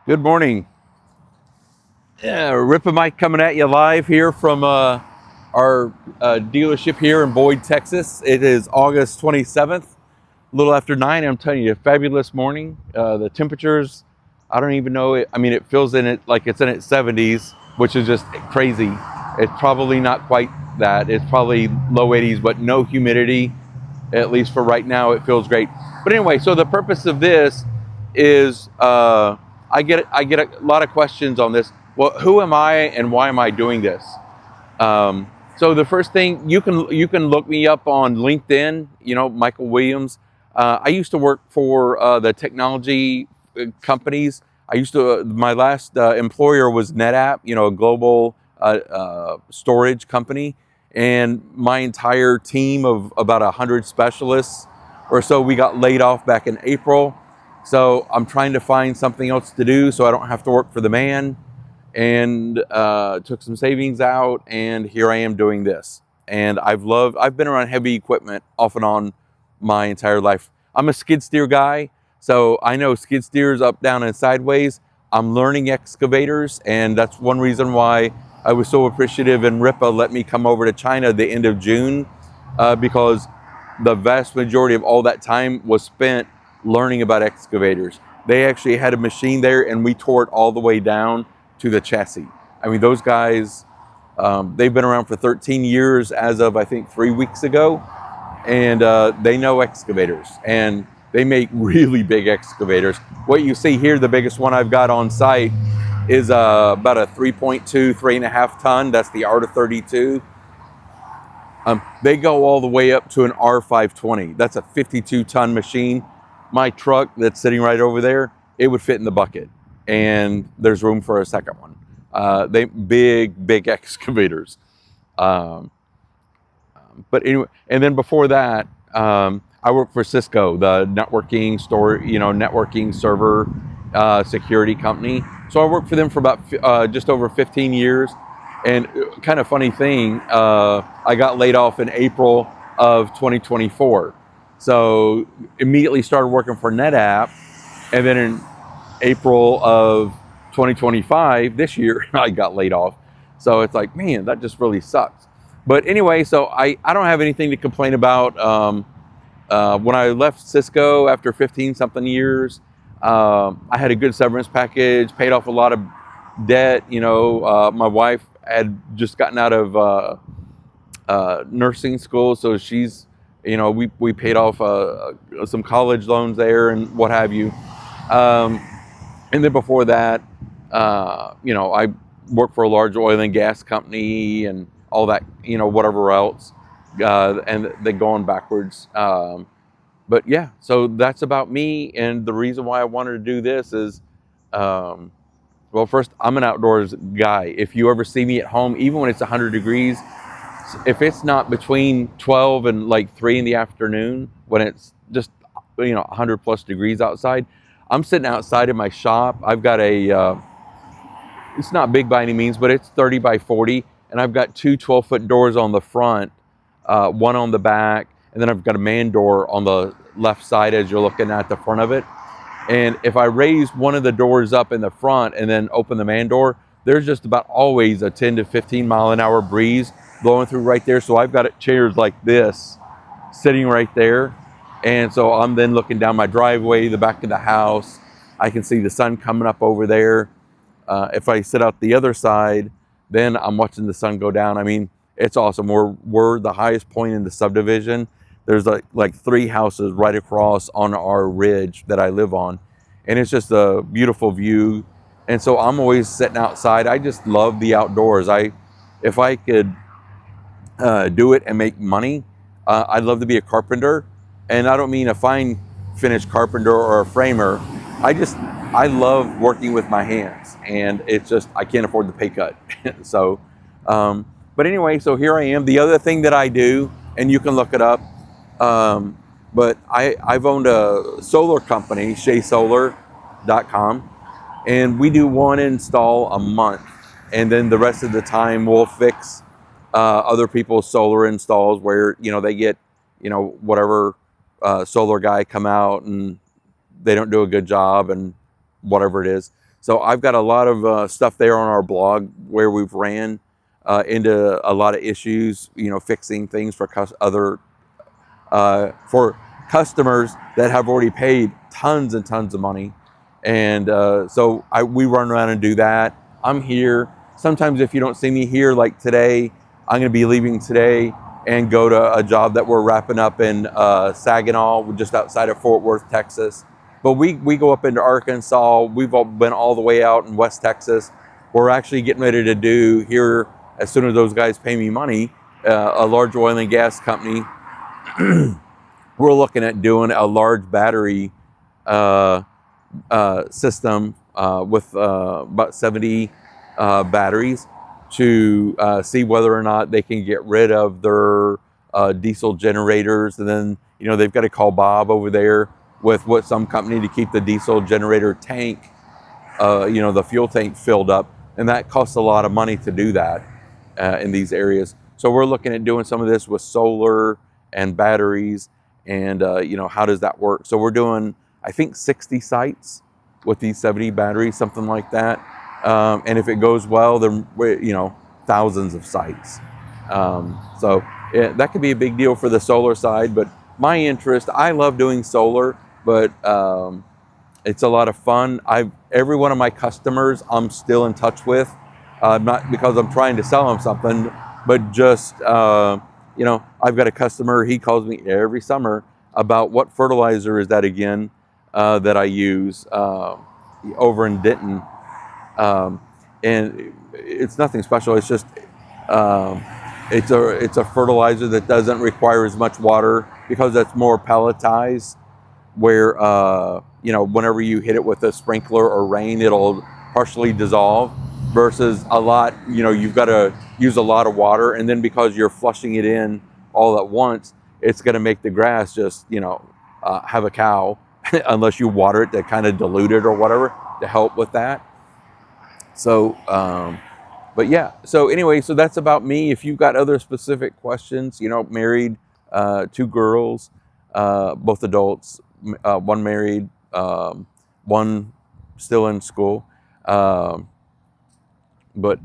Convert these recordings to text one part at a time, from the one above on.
Good morning. Yeah, Rip and Mike coming at you live here from our dealership here in Boyd, Texas. It is August 27th, a little after 9. I'm telling you, a fabulous morning. The temperatures, I don't even know it. I mean, it feels in it like it's in its 70s, which is just crazy. It's probably not quite that. It's probably low 80s, but no humidity. At least for right now, it feels great. But anyway, so the purpose of this is I get a lot of questions on this. Well, who am I and why am I doing this? So the first thing, you can look me up on LinkedIn. Michael Williams. I used to work for the technology companies. My last employer was NetApp. A global storage company, and my entire team of about 100 specialists or so, we got laid off back in April. So I'm trying to find something else to do so I don't have to work for the man, and took some savings out, and here I am doing this. And I've been around heavy equipment off and on my entire life. I'm a skid steer guy, so I know skid steers up, down, and sideways. I'm learning excavators, and that's one reason why I was so appreciative and Ripa let me come over to China the end of June, because the vast majority of all that time was spent learning about excavators. They actually had a machine there, and we tore it all the way down to the chassis. I mean, those guys, they've been around for 13 years as of, I think, 3 weeks ago, and they know excavators, and they make really big excavators. What you see here, the biggest one I've got on site, is about a 3.2, 3.5 ton. That's the R32. They go all the way up to an R520. That's a 52-ton machine. My truck that's sitting right over there, it would fit in the bucket, and there's room for a second one. They big excavators. Um, but anyway, and then before that, I worked for Cisco, the networking server security company. So I worked for them for about just over 15 years. And kind of funny thing, I got laid off in April of 2024. So immediately started working for NetApp, and then in April of 2025, this year, I got laid off. So it's like, man, that just really sucks. But anyway, so I don't have anything to complain about. When I left Cisco after 15 something years, I had a good severance package, paid off a lot of debt. My wife had just gotten out of nursing school, so she's, we paid off some college loans there and what have you. And then before that, I worked for a large oil and gas company and all that, whatever else, and then going backwards. But yeah, so that's about me. And the reason why I wanted to do this is, well, first, I'm an outdoors guy. If you ever see me at home, even when it's 100 degrees, if it's not between 12 and like 3 in the afternoon, when it's just 100 plus degrees outside, I'm sitting outside in my shop. I've got it's not big by any means, but it's 30 by 40, and I've got two 12-foot doors on the front, one on the back, and then I've got a man door on the left side as you're looking at the front of it. And if I raise one of the doors up in the front and then open the man door, there's just about always a 10 to 15 mile an hour breeze blowing through right there. So I've got chairs like this sitting right there. And so I'm then looking down my driveway, the back of the house. I can see the sun coming up over there. If I sit out the other side, then I'm watching the sun go down. I mean, it's awesome. We're the highest point in the subdivision. There's like 3 houses right across on our ridge that I live on. And it's just a beautiful view. And so I'm always sitting outside. I just love the outdoors. If I could do it and make money, I'd love to be a carpenter. And I don't mean a fine finished carpenter or a framer. I love working with my hands, and it's just, I can't afford the pay cut. So, but anyway, so here I am. The other thing that I do, and you can look it up, but I've owned a solar company, SheaSolar.com, and we do one install a month, and then the rest of the time we'll fix other people's solar installs where they get whatever solar guy come out and they don't do a good job and whatever it is. So I've got a lot of stuff there on our blog where we've ran into a lot of issues, fixing things for for customers that have already paid tons and tons of money. And so we run around and do that. I'm here. Sometimes if you don't see me here, like today, I'm going to be leaving today and go to a job that we're wrapping up in Saginaw, just outside of Fort Worth, Texas. But we go up into Arkansas. We've been all the way out in West Texas. We're actually getting ready to do here, as soon as those guys pay me money, a large oil and gas company. We're looking at doing a large battery system with about 70 batteries to see whether or not they can get rid of their diesel generators. And then, they've got to call Bob over there with some company to keep the diesel generator tank, the fuel tank filled up. And that costs a lot of money to do that in these areas. So we're looking at doing some of this with solar and batteries, and how does that work? So we're doing, I think, 60 sites with these 70 batteries, something like that. And if it goes well, then thousands of sites. So that could be a big deal for the solar side. But my interest, I love doing solar, but it's a lot of fun. Every one of my customers I'm still in touch with, not because I'm trying to sell them something, but just I've got a customer. He calls me every summer about what fertilizer is that again that I use over in Denton, and it's nothing special. It's just it's a fertilizer that doesn't require as much water because it's more pelletized. Where whenever you hit it with a sprinkler or rain, it'll partially dissolve. Versus a lot, you've got to use a lot of water, and then because you're flushing it in all at once, it's going to make the grass just have a cow unless you water it to kind of dilute it or whatever to help with that. So but yeah, so anyway, so that's about me. If you've got other specific questions, married, 2 girls, both adults, one married, one still in school, but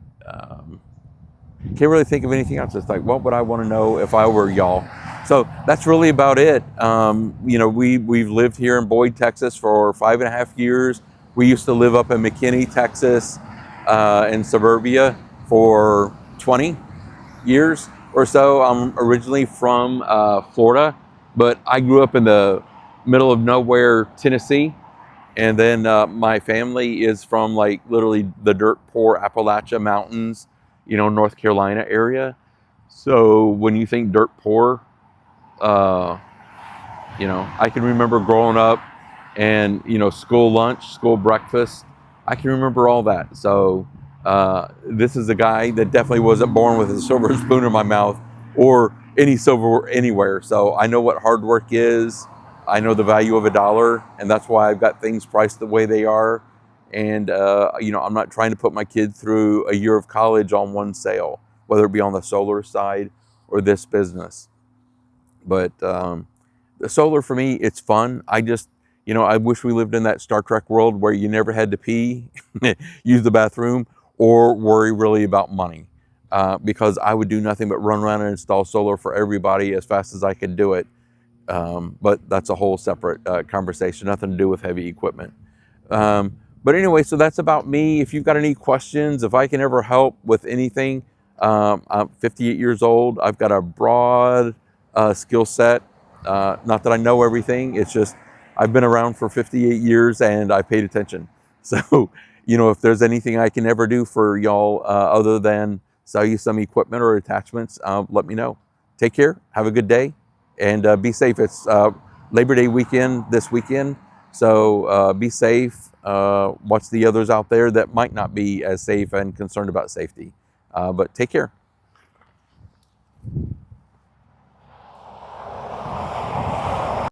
can't really think of anything else. It's like, what would I want to know if I were y'all? So that's really about it. We've lived here in Boyd, Texas for 5.5 years. We used to live up in McKinney, Texas, in suburbia for 20 years or so. I'm originally from Florida, but I grew up in the middle of nowhere, Tennessee. And then my family is from literally the dirt poor Appalachia Mountains, North Carolina area. So when you think dirt poor, I can remember growing up and, school lunch, school breakfast. I can remember all that. So this is a guy that definitely wasn't born with a silver spoon in my mouth or any silver anywhere. So I know what hard work is. I know the value of $1, and that's why I've got things priced the way they are. And, I'm not trying to put my kid through a year of college on one sale, whether it be on the solar side or this business. But the solar, for me, it's fun. I just, I wish we lived in that Star Trek world where you never had to pee, use the bathroom, or worry really about money. Because I would do nothing but run around and install solar for everybody as fast as I could do it. But that's a whole separate conversation, nothing to do with heavy equipment. But anyway, so that's about me. If you've got any questions, if I can ever help with anything, I'm 58 years old. I've got a broad skill set. Not that I know everything. It's just I've been around for 58 years and I paid attention. So, if there's anything I can ever do for y'all other than sell you some equipment or attachments, let me know. Take care. Have a good day. And be safe. It's Labor Day weekend this weekend, so be safe. Watch the others out there that might not be as safe and concerned about safety. But take care.